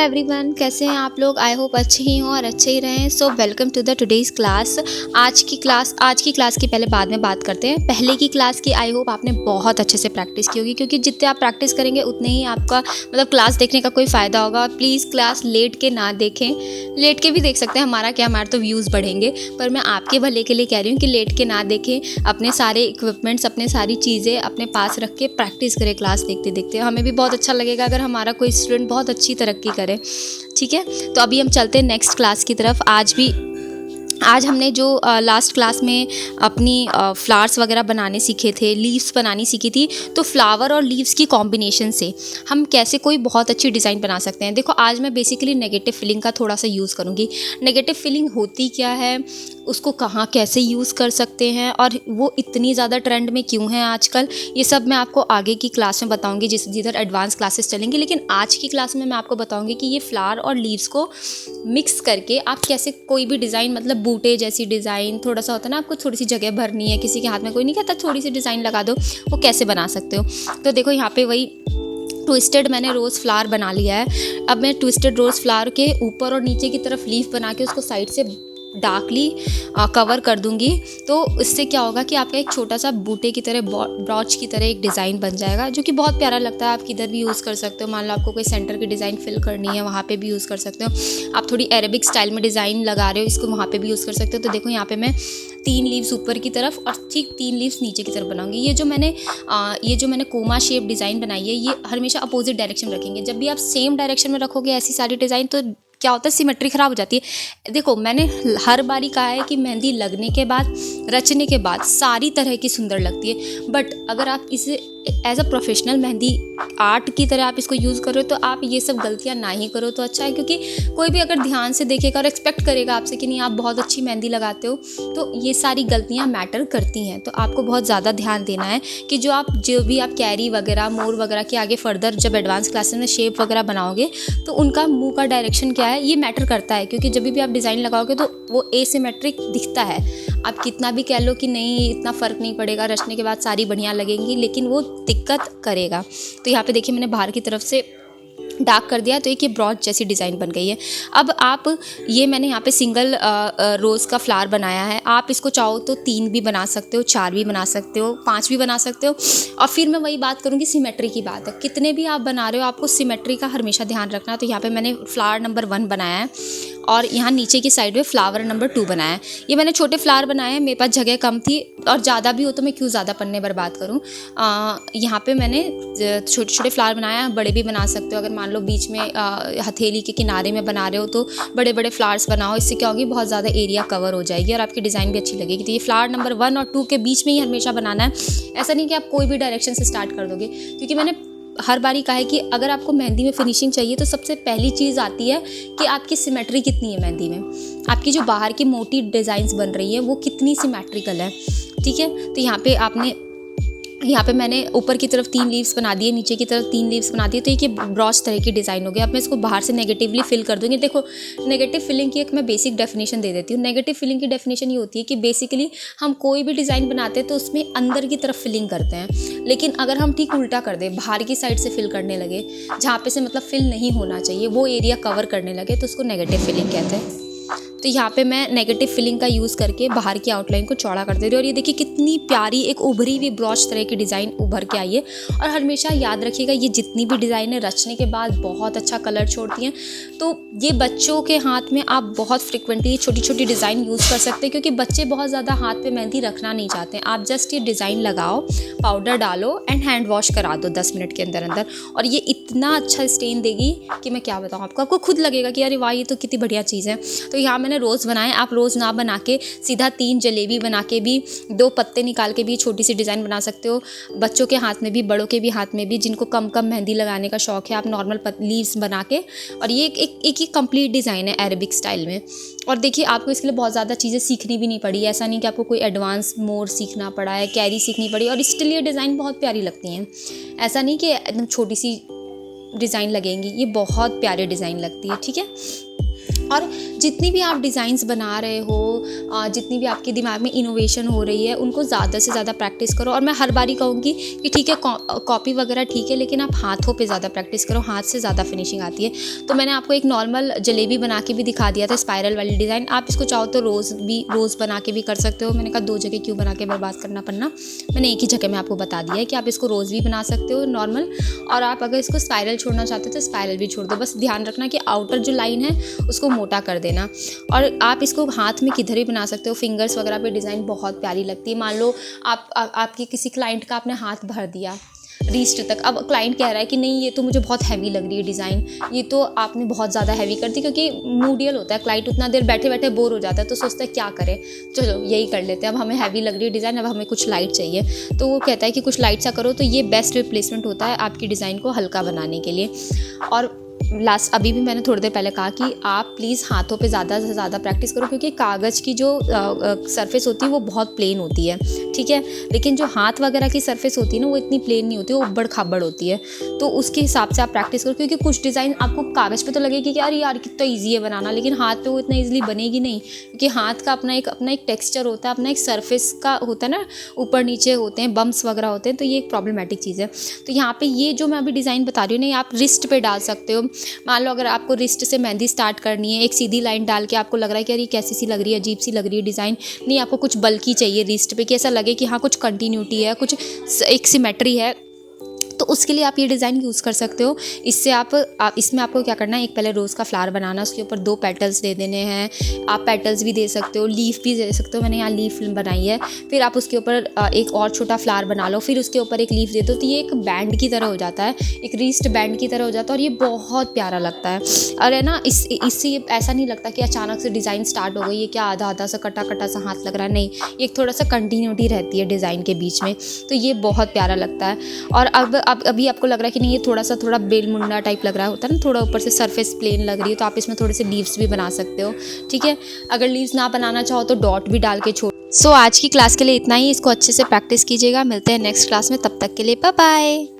Everyone, कैसे हैं आप लोग। आई होप अच्छे ही हों और अच्छे ही रहें। So welcome to the today's class. आज की क्लास की पहले बाद में बात करते हैं। पहले की क्लास की आई होप आपने बहुत अच्छे से प्रैक्टिस की होगी, क्योंकि जितने आप प्रैक्टिस करेंगे उतने ही आपका मतलब क्लास देखने का कोई फ़ायदा होगा। प्लीज़ क्लास लेट के ना देखें, लेट के भी देख सकते हैं, हमारा क्या, हमारे तो व्यूज़ बढ़ेंगे, पर मैं आपके भले के लिए कह रही हूँ कि लेट के ना देखें। अपने सारे इक्विपमेंट्स, अपने सारी चीज़ें अपने पास रख के प्रैक्टिस करें क्लास देखते देखते। हमें भी बहुत अच्छा लगेगा अगर हमारा कोई स्टूडेंट बहुत अच्छी तरक्की करे। ठीक है, तो अभी हम चलते हैं नेक्स्ट क्लास की तरफ। आज हमने जो लास्ट क्लास में अपनी फ्लावर्स वगैरह बनाने सीखे थे, लीव्स बनानी सीखी थी, तो फ्लावर और लीव्स की कॉम्बिनेशन से हम कैसे कोई बहुत अच्छी डिज़ाइन बना सकते हैं। देखो, आज मैं बेसिकली नेगेटिव फीलिंग का थोड़ा सा यूज़ करूँगी। नेगेटिव फीलिंग होती क्या है, उसको कहाँ कैसे यूज़ कर सकते हैं, और वो इतनी ज़्यादा ट्रेंड में क्यों है आजकल, ये सब मैं आपको आगे की क्लास में बताऊँगी, जिधर एडवांस क्लासेस चलेंगी। लेकिन आज की क्लास में मैं आपको बताऊँगी कि ये फ्लावर और लीव्स को मिक्स करके आप कैसे कोई भी डिज़ाइन, मतलब बूटे जैसी डिज़ाइन, थोड़ा सा होता है ना, आपको थोड़ी सी जगह भरनी है, किसी के हाथ में कोई नहीं कहता थोड़ी सी डिज़ाइन लगा दो, वो कैसे बना सकते हो। तो देखो, यहाँ पे वही ट्विस्टेड मैंने रोज़ फ्लावर बना लिया है। अब मैं ट्विस्टेड रोज़ फ्लावर के ऊपर और नीचे की तरफ लीफ बना के उसको साइड से डार्कली कवर कर दूंगी। तो इससे क्या होगा कि आपका एक छोटा सा बूटे की तरह, ब्रॉच की तरह एक डिज़ाइन बन जाएगा, जो कि बहुत प्यारा लगता है। आप किधर भी यूज़ कर सकते हो। मान लो आपको कोई सेंटर की डिज़ाइन फिल करनी है, वहाँ पे भी यूज़ कर सकते हो। आप थोड़ी अरेबिक स्टाइल में डिज़ाइन लगा रहे हो, इसको वहाँ पे भी यूज़ कर सकते हो। तो देखो, यहाँ पे मैं 3 लीव्स ऊपर की तरफ और ठीक 3 लीव्स नीचे की तरफ बनाऊंगी। ये जो मैंने कोमा शेप डिज़ाइन बनाई है, ये हमेशा अपोजिट डायरेक्शन में रखेंगे। जब भी आप सेम डायरेक्शन में रखोगे ऐसी सारी डिज़ाइन, तो क्या होता है, सिमेट्री ख़राब हो जाती है। देखो, मैंने हर बारी कहा है कि मेहंदी लगने के बाद, रचने के बाद सारी तरह की सुंदर लगती है, बट अगर आप इसे as a professional mehndi art की तरह आप इसको यूज़ करो, तो आप ये सब गलतियाँ ना ही करो तो अच्छा है। क्योंकि कोई भी अगर ध्यान से देखेगा और एक्सपेक्ट करेगा आपसे कि नहीं आप बहुत अच्छी मेहंदी लगाते हो, तो ये सारी गलतियाँ मैटर करती हैं। तो आपको बहुत ज़्यादा ध्यान देना है कि जो भी आप कैरी वगैरह, मोर वगैरह के आगे फर्दर जब एडवांस क्लासेस में शेप वगैरह बनाओगे, तो उनका मुँह का डायरेक्शन क्या है, ये मैटर करता है। क्योंकि जब भी आप डिज़ाइन लगाओगे तो वो एसिमेट्रिक दिखता है। आप कितना भी कह लो कि नहीं इतना फ़र्क नहीं पड़ेगा, रचने के बाद सारी बढ़िया लगेंगी, लेकिन वो दिक्कत करेगा। तो यहाँ पे देखिए, मैंने बाहर की तरफ से डार्क कर दिया, तो एक ये ब्रॉच जैसी डिज़ाइन बन गई है। अब आप ये मैंने यहाँ पे सिंगल रोज़ का फ्लावर बनाया है। आप इसको चाहो तो 3 भी बना सकते हो, 4 भी बना सकते हो, 5 भी बना सकते हो। और फिर मैं वही बात करूँगी, सिमेट्री की बात है। कितने भी आप बना रहे हो, आपको सिमेट्री का हमेशा ध्यान रखना। तो यहाँ पे मैंने फ्लावर नंबर 1 बनाया है, और यहाँ नीचे की साइड में फ्लावर नंबर 2 बनाया है। ये मैंने छोटे फ्लावर बनाए हैं, मेरे पास जगह कम थी, और ज़्यादा भी हो तो मैं क्यों ज़्यादा पन्ने बर्बाद करूँ। यहाँ पे मैंने छोटे छोटे फ्लावर बनाया है, बड़े भी बना सकते हो। अगर मान लो बीच में हथेली के किनारे में बना रहे हो, तो बड़े बड़े फ्लावर्स बनाओ। इससे क्या होगी, बहुत ज़्यादा एरिया कवर हो जाएगी और आपकी डिज़ाइन भी अच्छी लगेगी। तो ये फ्लावर नंबर 1 और 2 के बीच में ही हमेशा बनाना है। ऐसा नहीं कि आप कोई भी डायरेक्शन से स्टार्ट कर दोगे, क्योंकि मैंने हर बारी कहा है कि अगर आपको मेहंदी में फिनिशिंग चाहिए, तो सबसे पहली चीज़ आती है कि आपकी सिमेट्री कितनी है मेहंदी में। आपकी जो बाहर की मोटी डिज़ाइंस बन रही है वो कितनी सिमेट्रिकल है। ठीक है, तो यहाँ पे मैंने ऊपर की तरफ 3 लीव्स बना दिए, नीचे की तरफ 3 लीव्स बना दिए। तो ये ब्रॉच तरह की डिज़ाइन हो गई। अब मैं इसको बाहर से नेगेटिवली फिल कर दूँगी। देखो, नेगेटिव फिलिंग की एक मैं बेसिक डेफिनेशन दे देती हूँ। नेगेटिव फिलिंग की डेफिनेशन ये होती है कि बेसिकली हम कोई भी डिज़ाइन बनाते हैं तो उसमें अंदर की तरफ फिलिंग करते हैं, लेकिन अगर हम ठीक उल्टा कर दें, बाहर की साइड से फिल करने लगे, जहाँ पे से मतलब फिल नहीं होना चाहिए, वो एरिया कवर करने लगे, तो उसको नेगेटिव फिलिंग कहते हैं। तो यहाँ पे मैं नेगेटिव फिलिंग का यूज़ करके बाहर की आउटलाइन को चौड़ा कर दे रही हूँ। और ये देखिए कितनी प्यारी एक उभरी हुई ब्रॉच तरह की डिज़ाइन उभर के आई है। और हमेशा याद रखिएगा, ये जितनी भी डिज़ाइन है रचने के बाद बहुत अच्छा कलर छोड़ती हैं। तो ये बच्चों के हाथ में आप बहुत फ्रिक्वेंटली छोटी छोटी डिज़ाइन यूज़ कर सकते हैं, क्योंकि बच्चे बहुत ज़्यादा हाथ पे मेहंदी रखना नहीं चाहते हैं। आप जस्ट ये डिज़ाइन लगाओ, पाउडर डालो एंड हैंड वॉश करा दो 10 मिनट के अंदर अंदर, और ये इतना अच्छा स्टेन देगी कि मैं क्या बताऊँ आपको खुद लगेगा कि अरे वाह, ये तो कितनी बढ़िया चीज़ है। तो यहाँ मैंने रोज़ बनाए। आप रोज़ ना बना के सीधा 3 जलेबी बना के भी, 2 पत्ते निकाल के भी छोटी सी डिज़ाइन बना सकते हो। बच्चों के हाथ में भी, बड़ों के भी हाथ में भी, जिनको कम मेहंदी लगाने का शौक़ है, आप नॉर्मल लीव्स बना के, और ये एक ही कंप्लीट डिज़ाइन है अरेबिक स्टाइल में। और देखिए, आपको इसके लिए बहुत ज़्यादा चीज़ें सीखनी भी नहीं पड़ी। ऐसा नहीं कि आपको कोई एडवांस मोर सीखना पड़ा है, कैरी सीखनी पड़ी, और स्टिल ये डिज़ाइन बहुत प्यारी लगती हैं। ऐसा नहीं कि एकदम छोटी सी डिज़ाइन लगेंगी, ये बहुत प्यारी डिज़ाइन लगती है। ठीक है, और जितनी भी आप डिज़ाइंस बना रहे हो, जितनी भी आपके दिमाग में इनोवेशन हो रही है, उनको ज़्यादा से ज़्यादा प्रैक्टिस करो। और मैं हर बारी कहूँगी कि ठीक है कॉपी वगैरह ठीक है, लेकिन आप हाथों पे ज़्यादा प्रैक्टिस करो, हाथ से ज़्यादा फिनिशिंग आती है। तो मैंने आपको एक नॉर्मल जलेबी बना के भी दिखा दिया था, स्पायरल वाली डिज़ाइन। आप इसको चाहो तो रोज़ बना के भी कर सकते हो। मैंने कहा 2 जगह क्यों बना के बर्बाद करना पड़ना, मैंने एक ही जगह में आपको बता दिया है कि आप इसको रोज़ भी बना सकते हो नॉर्मल, और आप अगर इसको स्पायरल छोड़ना चाहते हो तो स्पायरल भी छोड़ दो। बस ध्यान रखना कि आउटर जो लाइन है उसको मोटा कर देना। और आप इसको हाथ में किधर भी बना सकते हो, फिंगर्स वगैरह पे डिज़ाइन बहुत प्यारी लगती है। मान लो आपके किसी क्लाइंट का आपने हाथ भर दिया रिस्ट तक, अब क्लाइंट कह रहा है कि नहीं ये तो मुझे बहुत हैवी लग रही है डिज़ाइन, ये तो आपने बहुत ज़्यादा हैवी कर दी, क्योंकि मूडियल होता है क्लाइंट, उतना देर बैठे बैठे बोर हो जाता है, तो सोचता है क्या करें, चलो यही कर लेते हैं, अब हमें हैवी लग रही है डिज़ाइन, अब हमें कुछ लाइट चाहिए, तो वो कहता है कि कुछ लाइट सा करो। तो ये बेस्ट रिप्लेसमेंट होता है आपकी डिज़ाइन को हल्का बनाने के लिए। और अभी भी मैंने थोड़ी देर पहले कहा कि आप प्लीज़ हाथों पे ज़्यादा से ज़्यादा प्रैक्टिस करो, क्योंकि कागज़ की जो सरफेस होती है वो बहुत प्लेन होती है, ठीक है, लेकिन जो हाथ वगैरह की सरफेस होती है ना वो इतनी प्लेन नहीं होती, वो उबड़ खाबड़ होती है। तो उसके हिसाब से आप प्रैक्टिस करो, क्योंकि कुछ डिज़ाइन आपको कागज़ पे तो लगेगी कि अरे यार कितना ईजी है बनाना, लेकिन हाथ पे वो इतना ईजिली बनेगी नहीं, क्योंकि हाथ का अपना एक टेक्स्चर होता है, अपना एक सरफेस का होता है ना, ऊपर नीचे होते हैं, बम्प्स वगैरह होते हैं, तो ये एक प्रॉब्लमेटिक चीज़ है। तो यहाँ पे ये जो मैं अभी डिज़ाइन बता रही हूँ ना, ये आप रिस्ट पे डाल सकते हो। मान लो अगर आपको रिस्ट से मेहंदी स्टार्ट करनी है, एक सीधी लाइन डाल के आपको लग रहा है कि यार ये कैसी सी लग रही है, अजीब सी लग रही है डिज़ाइन, नहीं आपको कुछ बल्कि चाहिए रिस्ट पे, कि ऐसा लगे कि हाँ कुछ कंटिन्यूटी है, कुछ एक सिमेट्री है, तो उसके लिए आप ये डिज़ाइन यूज़ कर सकते हो। इससे इसमें आपको क्या करना है, एक पहले रोज़ का फ्लावर बनाना, उसके ऊपर 2 पेटल्स दे देने हैं। आप पेटल्स भी दे सकते हो, लीफ भी दे सकते हो, मैंने यहाँ लीफ बनाई है। फिर आप उसके ऊपर एक और छोटा फ्लावर बना लो, फिर उसके ऊपर एक लीफ दे दो, तो ये एक बैंड की तरह हो जाता है, एक रिस्ट बैंड की तरह हो जाता है, और ये बहुत प्यारा लगता है। और है ना, इससे ऐसा नहीं लगता कि अचानक से डिज़ाइन स्टार्ट हो गई, ये क्या आधा आधा सा कटा कटा सा हाथ लग रहा है, नहीं, एक थोड़ा सा कंटिन्यूटी रहती है डिज़ाइन के बीच में, तो ये बहुत प्यारा लगता है। और अब अभी आपको लग रहा है कि नहीं ये थोड़ा बेल मुंडा टाइप लग रहा होता है ना, थोड़ा ऊपर से सरफेस प्लेन लग रही है, तो आप इसमें थोड़े से लीव्स भी बना सकते हो, ठीक है। अगर लीव्स ना बनाना चाहो तो डॉट भी डाल के छोड़। सो आज की क्लास के लिए इतना ही, इसको अच्छे से प्रैक्टिस कीजिएगा, मिलते हैं नेक्स्ट क्लास में, तब तक के लिए बाय बाय।